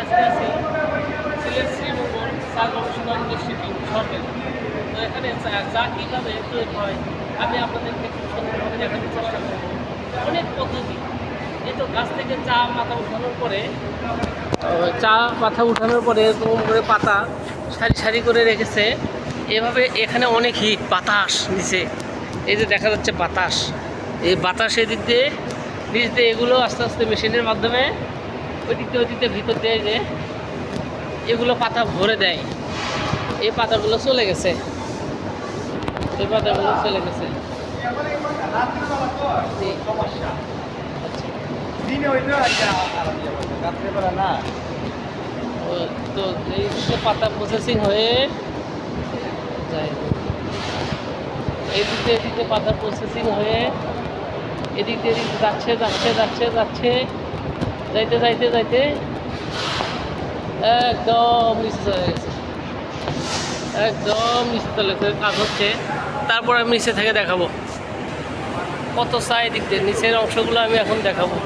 আজকে আছি সিলেট শ্রীমঙ্গল চা গবেষণা ইনস্টিটিউট সরকারি। তো এখানে চা কীভাবে তৈরি হয় আমি আপনাদেরকে খুব সুন্দরভাবে দেখানোর চেষ্টা করব। অনেক পদ্ধতি, এই তো গাছ থেকে চা মাথা উঠানোর পরে এরকম করে পাতা সারি সারি করে রেখেছে। এভাবে এখানে অনেক হিট বাতাস নিচে, এই যে দেখা যাচ্ছে বাতাস, এই বাতাস এদিক দিয়ে নিচ দিয়ে এগুলো আস্তে আস্তে মেশিনের মাধ্যমে ওই দিক দিয়ে ভিতর দিয়ে যে এগুলো পাতা ভরে দেয়। এই পাতাগুলো চলে গেছে, এই পাতাগুলো চলে গেছে। তো এই যে পাতা প্রসেসিং হয়ে যায়, এদিকে পাতা প্রসেসিং হয়ে এদিক দিয়ে যাচ্ছে যাচ্ছে যাচ্ছে যাচ্ছে যাইতে যাইতে যাইতে একদম নিচে চলে গেছে, একদম নিচে চলে গেছে। কাজ হচ্ছে, তারপর আমি নিচে থেকে দেখাবো কত চা এদিক দিয়ে নিচের অংশগুলো আমি এখন দেখাবো।